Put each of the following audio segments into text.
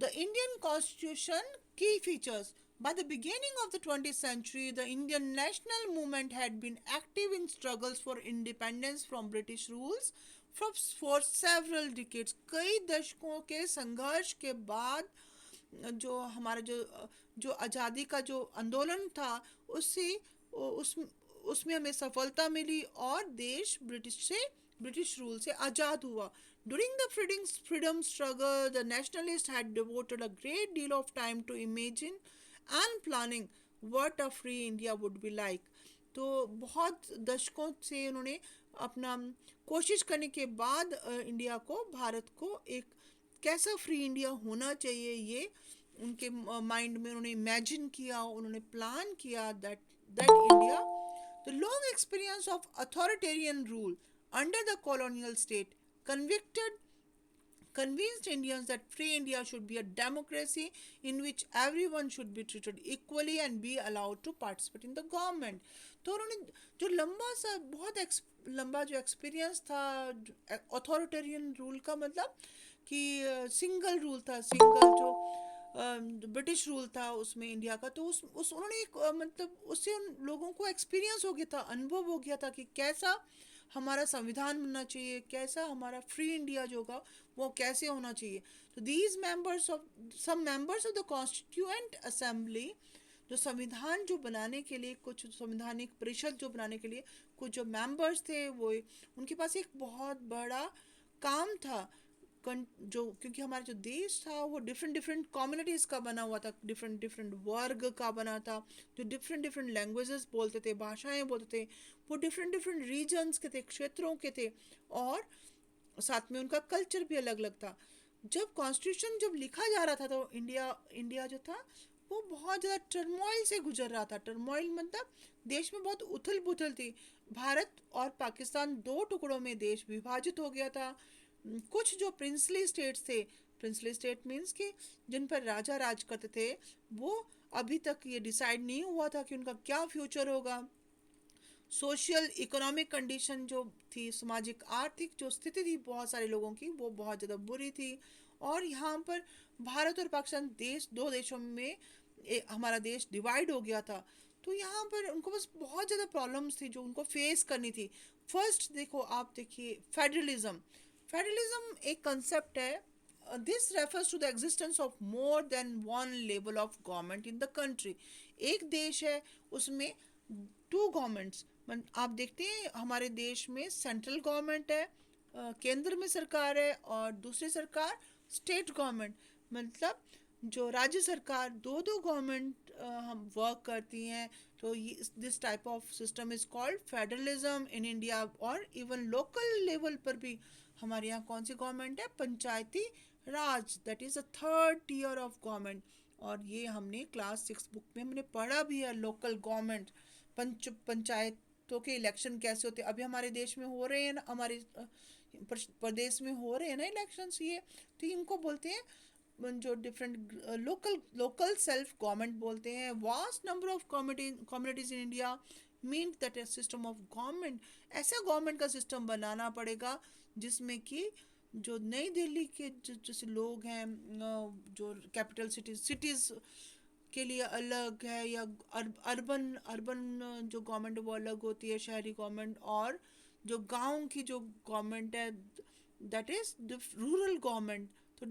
The Indian Constitution key features. By the beginning of the 20th century, the Indian national movement had been active in struggles for independence from British rules for several decades. कई दशकों के संघर्ष के बाद जो हमारा जो आज़ादी का जो आंदोलन था उससे उस उसमें हमें सफलता मिली और देश ब्रिटिश रूल से आज़ाद हुआ. During the freedom struggle, the nationalists had devoted a great deal of time to imagine and planning what a free India would be like. तो बहुत दशकों से उन्होंने अपना कोशिश करने के बाद इंडिया को भारत को एक कैसा फ्री इंडिया होना चाहिए ये उनके माइंड में उन्होंने इमेजिन किया, उन्होंने प्लान किया that that India the long experience of authoritarian rule under the colonial state convicted convinced Indians that free India should be a democracy in which everyone should be treated equally and be allowed to participate in the government. तो उन्होंने जो लंबा सा बहुत लंबा जो experience था authoritarian rule का मतलब कि सिंगल रूल था, सिंगल जो ब्रिटिश रूल था उसमें इंडिया का, तो उस उन्होंने एक मतलब उससे उन लोगों को एक्सपीरियंस हो गया था, अनुभव हो गया था कि कैसा हमारा संविधान बनना चाहिए, कैसा हमारा फ्री इंडिया जो होगा वो कैसे होना चाहिए. तो these members of some members of the constituent assembly, जो संविधान जो बनाने के लिए कुछ संवैधानिक परिषद जो बनाने के लिए कुछ जो मेंबर्स थे वो उनके पास एक बहुत बड़ा काम था. जो क्योंकि हमारा जो देश था वो डिफरेंट डिफरेंट कम्युनिटीज़ का बना हुआ था, डिफरेंट डिफरेंट वर्ग का बना था, जो डिफरेंट डिफरेंट लैंग्वेजेस बोलते थे, भाषाएं बोलते थे, वो डिफरेंट डिफरेंट रीजन्स के थे, क्षेत्रों के थे, और साथ में उनका कल्चर भी अलग अलग था. जब कॉन्स्टिट्यूशन जब लिखा जा रहा था तो इंडिया इंडिया जो था वो बहुत ज़्यादा टर्मोइल से गुजर रहा था. टर्मोइल मतलब देश में बहुत उथल पुथल थी. भारत और पाकिस्तान दो टुकड़ों में देश विभाजित हो गया था. कुछ जो प्रिंसली स्टेट्स थे, प्रिंसली स्टेट मीन्स कि जिन पर राजा राज करते थे, वो अभी तक ये डिसाइड नहीं हुआ था कि उनका क्या फ्यूचर होगा. सोशल इकोनॉमिक कंडीशन जो थी, सामाजिक आर्थिक जो स्थिति थी बहुत सारे लोगों की वो बहुत ज़्यादा बुरी थी. और यहाँ पर भारत और पाकिस्तान देश दो देशों में हमारा देश डिवाइड हो गया था. तो यहाँ पर उनको बस बहुत ज़्यादा प्रॉब्लम्स थी जो उनको फेस करनी थी. फर्स्ट देखो, आप देखिए फेडरलिज्म. फेडरलिज्म एक कंसेप्ट है. This refers to the existence of more than one level of government in the country. एक देश है उसमें टू गवर्नमेंट्स. आप देखते हैं हमारे देश में सेंट्रल गवर्नमेंट है, केंद्र में सरकार है, और दूसरी सरकार स्टेट गवर्नमेंट, मतलब जो राज्य सरकार, दो दो गवर्नमेंट हम वर्क करती हैं. तो this type of system is called federalism in India. और इवन लोकल लेवल पर भी हमारे यहाँ कौन सी गवर्नमेंट है, Panchayati Raj, that is a third tier of government. और ये हमने क्लास 6 बुक में हमने पढ़ा भी है. लोकल गवर्नमेंट, पंचायतों के इलेक्शन कैसे होते हैं, अभी हमारे देश में हो रहे हैं ना, हमारे प्रदेश में हो रहे हैं ना इलेक्शंस ये. तो इनको बोलते हैं जो different local local self government बोलते हैं. Vast number of communities in India mean that A system of government. ऐसा गवर्नमेंट का सिस्टम बनाना पड़ेगा जिसमें कि जो नई दिल्ली के जैसे लोग हैं, जो कैपिटल सिटीज़ के लिए अलग है, या अर्बन अर्बन जो गवर्नमेंट है वो अलग होती है, शहरी गवर्नमेंट, और जो गांव की जो गवर्नमेंट है दैट इज रूरल गवर्नमेंट. तो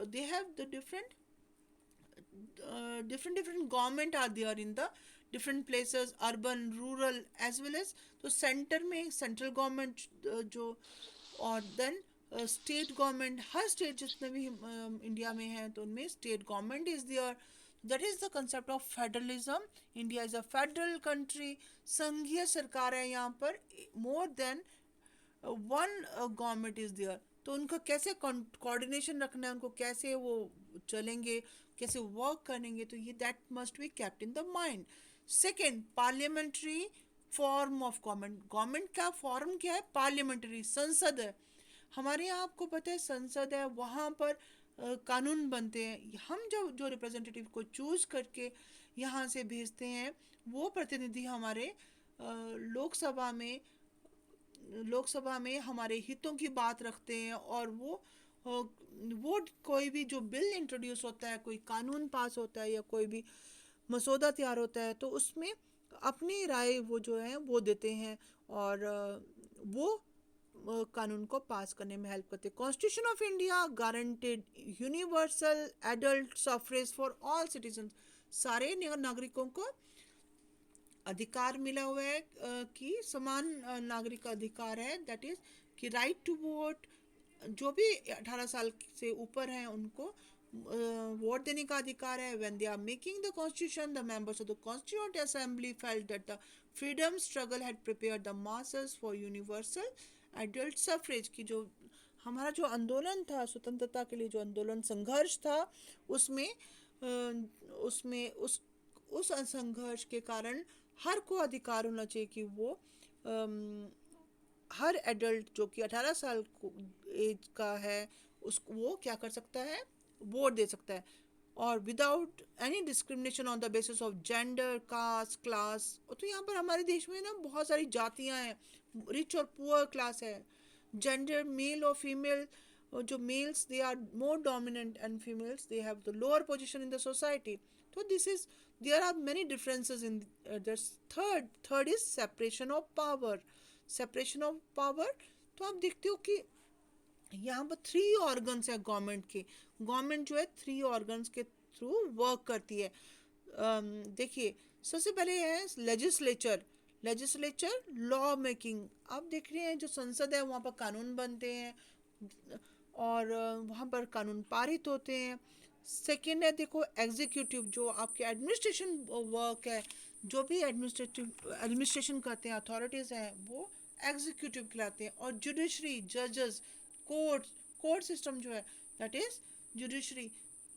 they have the different government are there in the different places, urban, rural, as well as. तो सेंटर में सेंट्रल गवर्नमेंट जो, और देन स्टेट गवर्नमेंट. हर स्टेट जितने भी इंडिया में है तो उनमें state government is there. That is the concept of federalism. India is a federal country. संघीय सरकार है यहाँ पर. More than one government is there. तो उनका कैसे कोऑर्डिनेशन रखना है, उनको कैसे वो चलेंगे, कैसे वर्क करेंगे, तो ये that must be kept in the mind. Second, parliamentary form of government. Government का फॉर्म क्या है, पार्लियामेंट्री, संसद है. हमारे यहाँ आपको पता है संसद है, वहाँ पर कानून बनते हैं. हम जो जो रिप्रेजेंटेटिव को चूज करके यहाँ से भेजते हैं, वो प्रतिनिधि हमारे लोकसभा में हमारे हितों की बात रखते हैं, और वो वो कोई भी जो बिल इंट्रोड्यूस होता है, कोई कानून पास होता है या कोई भी मसौदा तैयार होता है, तो उसमें अपनी राय वो जो है वो देते हैं, और वो कानून को पास करने में हेल्प करते हैं। Constitution of India guaranteed universal adult suffrage for all citizen. सारे नागरिकों को अधिकार मिला हुआ है कि समान नागरिक का अधिकार है, दैट इज कि राइट टू वोट। जो भी 18 साल से ऊपर हैं उनको वोट देने का अधिकार है। When they are making the constitution, the members of the constituent assembly felt that the freedom struggle had prepared the masses for universal adult suffrage. की जो हमारा जो आंदोलन था स्वतंत्रता के लिए, जो आंदोलन संघर्ष था, उसमें उसमें उस संघर्ष के कारण हर को अधिकार होना चाहिए कि वो हर एडल्ट जो कि 18 साल एज का है, उस वो क्या कर सकता है, वोट दे सकता है, और without any discrimination on the basis of gender, caste, class. तो यहाँ पर हमारे देश में ना बहुत सारी जातियाँ हैं, रिच और पुअर क्लास है, जेंडर मेल और फीमेल। जो males they are more dominant and females they have the lower position in the society. तो this is, there are many differences in this. Third is separation of power. Separation of power, तो आप देखते हो कि यहाँ पर 3 organs है government के। गवर्नमेंट जो है 3 ऑर्गन्स के थ्रू वर्क करती है। देखिए, सबसे पहले है लेजिस्लेचर। Legislature law making. आप देख रहे हैं जो संसद है वहाँ पर कानून बनते हैं और वहाँ पर कानून पारित होते हैं। सेकेंड है देखो एग्जीक्यूटिव, जो आपके एडमिनिस्ट्रेशन वर्क है, जो भी एडमिनिस्ट्रेशन करते हैं अथॉरिटीज़ हैं वो एग्जीक्यूटिव कहलाते हैं। और जुडिशरी, जजेस, कोर्ट, कोर्ट सिस्टम जो है दैट इज जुडिशरी।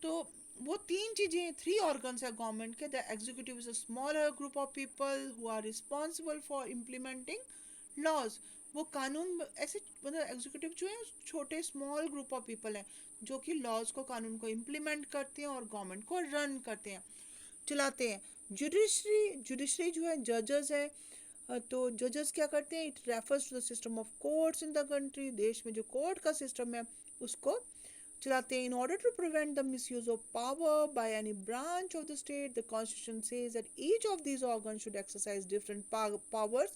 तो वो 3 चीज़ें, 3 ऑर्गन्स है गवर्नमेंट के। The executive is a smaller group of people who are responsible for implementing laws. वो कानून ऐसे, मतलब एग्जीक्यूटिव जो है छोटे स्मॉल ग्रुप ऑफ पीपल हैं जो कि लॉज को, कानून को इम्प्लीमेंट करते हैं और गवर्नमेंट को रन करते हैं, चलाते हैं। जुडिशरी, जुडिशरी जो है जजेस है। तो जजेस क्या करते हैं, it refers to the system of courts in the country. देश में जो कोर्ट का सिस्टम है उसको चलाते हैं। In order to prevent the misuse of power by any branch of the state, the constitution says that each of these organ should exercise different powers.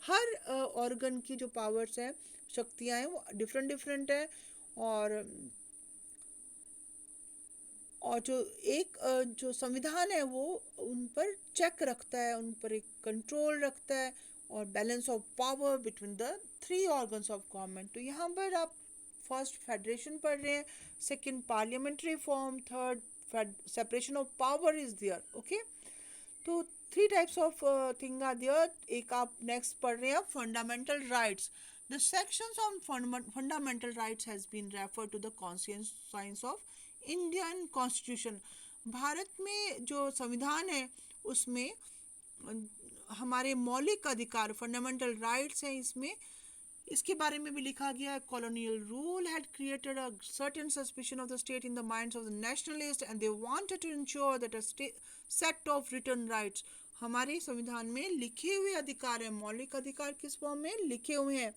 हर organ की जो पावर्स हैं, शक्तियाँ हैं, वो डिफरेंट डिफरेंट है। और जो एक जो संविधान है वो उन पर चेक रखता है, उन पर एक कंट्रोल रखता है, और balance of power between the 3 organs of government. तो यहाँ पर आप फर्स्ट फेडरेशन पढ़ रहे हैं, second parliamentary form, third separation of power is there. Okay, तो 3 types of thing are there. एक आप नेक्स्ट पढ़ रहे हैं fundamental rights. The sections on fundamental rights has been refer to the constituents of Indian constitution. भारत में जो संविधान है उसमें हमारे मौलिक अधिकार, फंडामेंटल राइट्स हैं, इसमें इसके बारे में भी लिखा गया है। Colonial rule had created a certain suspicion of the state in the minds of the nationalist and they wanted to ensure that a set of return rights. हमारे संविधान में लिखे हुए अधिकार हैं, मौलिक अधिकार किस फॉर्म में लिखे हुए हैं,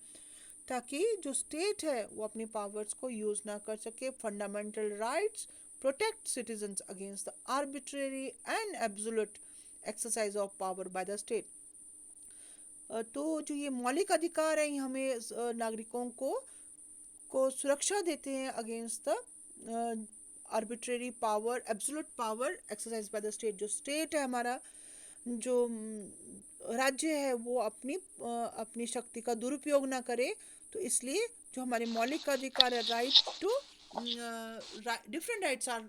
ताकि जो स्टेट है वो अपने पावर्स को यूज ना कर सके। Fundamental rights protect citizens against the arbitrary and absolute exercise of power by the state. तो जो ये मौलिक अधिकार है ये हमें नागरिकों को सुरक्षा देते हैं against the arbitrary power, absolute power exercise by the state. जो स्टेट है हमारा, जो राज्य है, वो अपनी शक्ति का दुरुपयोग ना करे। तो इसलिए जो हमारे मौलिक अधिकार है, right to different rights are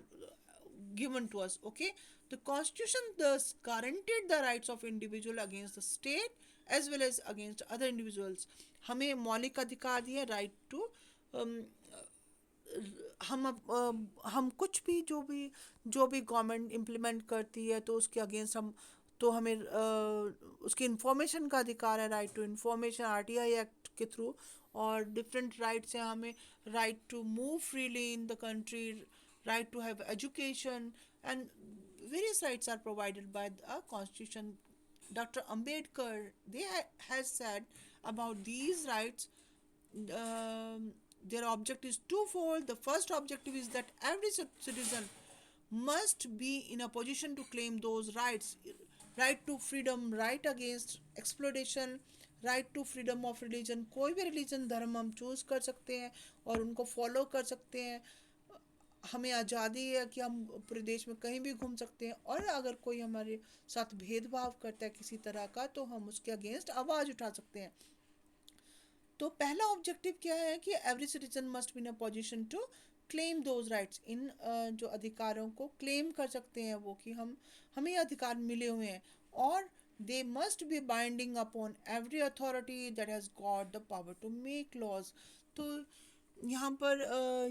given to us. Okay, the constitution thus guaranteed the rights of individual against the state as well as against other individuals. हमें मौलिक अधिकार दिए, राइट टू हम कुछ भी जो भी गवर्नमेंट इम्प्लीमेंट करती है तो उसके अगेंस्ट हम, तो हमें उसकी इंफॉर्मेशन का अधिकार है, right to information RTI act के थ्रू। और डिफरेंट राइट्स हैं हमें, right to move freely in the country, right to have education, and various rights are provided by the constitution. Dr. Ambedkar, they has said about these rights, their object is twofold. The first objective is that every citizen must be in a position to claim those rights: right to freedom, right against exploitation, right to freedom of religion, कोई भी religion धर्म हम choose कर सकते हैं और उनको follow कर सकते हैं। हमें आज़ादी है कि हम पूरे देश में कहीं भी घूम सकते हैं, और अगर कोई हमारे साथ भेदभाव करता है किसी तरह का तो हम उसके अगेंस्ट आवाज़ उठा सकते हैं। तो पहला ऑब्जेक्टिव क्या है कि every citizen must be in a position to claim those rights, इन जो अधिकारों को क्लेम कर सकते हैं वो, कि हमें ये अधिकार मिले हुए हैं, और they must be binding upon every authority that has got the power to make laws. तो यहाँ पर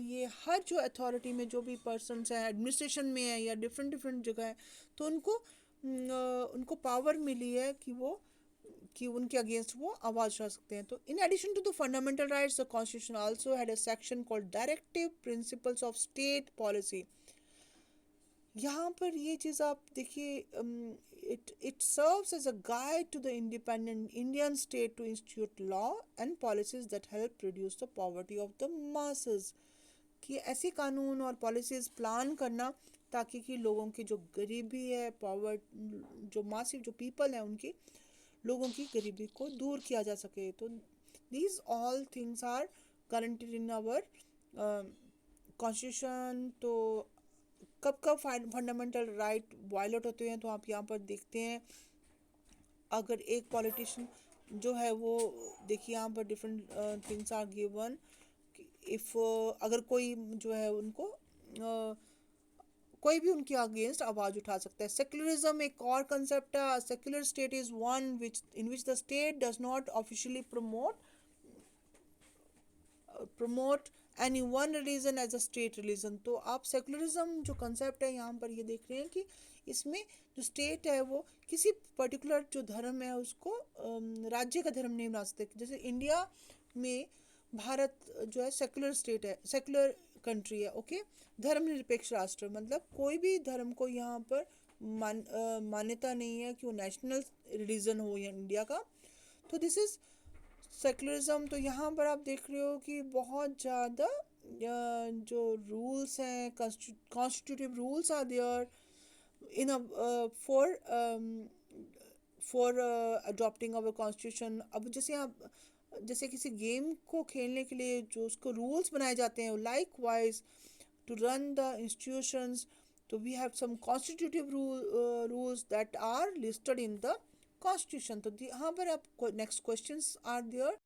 ये हर जो अथॉरिटी में जो भी पर्सनस हैं, एडमिनिस्ट्रेशन में है या डिफरेंट डिफरेंट जगह है, तो उनको पावर मिली है कि उनके अगेंस्ट वो आवाज उठा सकते हैं। तो in addition to the fundamental rights, the constitution also had a section called directive principles of state policy. यहाँ पर ये चीज़ आप देखिए, it serves as a guide to the independent Indian state to institute law and policies that help reduce the poverty of the masses। कि ऐसे कानून और policies plan करना ताकि कि लोगों की जो गरीबी है, पावर, जो मासिव जो पीपल है उनकी, लोगों की गरीबी को दूर किया जा सके। तो these all things are guaranteed in our constitution. तो कब कब फंडामेंटल राइट वायलेट होते हैं, तो आप यहाँ पर देखते हैं, अगर एक पॉलिटिशियन जो है वो, देखिए यहाँ पर different things are given. If अगर कोई जो है उनको कोई भी उनके अगेंस्ट आवाज उठा सकता है। सेक्युलरिज्म एक और कंसेप्ट है। Secular state is one which in which the state does not officially promote any one religion as a state religion. तो आप सेकुलरिज्म जो कंसेप्ट है यहाँ पर ये देख रहे हैं कि इसमें जो स्टेट है वो किसी पर्टिकुलर जो धर्म है उसको राज्य का धर्म नहीं बना सकते। जैसे इंडिया में भारत जो है सेकुलर स्टेट है, सेकुलर कंट्री है, ओके। धर्मनिरपेक्ष राष्ट्र, मतलब कोई भी धर्म को यहाँ पर मान्यता नहीं है कि वो नेशनल रिलीजन हो या इंडिया का। तो दिस इज सेकुलरिज्म। तो यहाँ पर आप देख रहे हो कि बहुत ज़्यादा जो रूल्स हैं, constitutive rules are there in for adopting our constitution. अब जैसे आप, जैसे किसी गेम को खेलने के लिए जो उसको रूल्स बनाए जाते हैं, likewise to run the institutions, तो we have some constitutive rules that are listed in the constitution. तो यहाँ पर आप नेक्स्ट क्वेश्चंस आर देयर।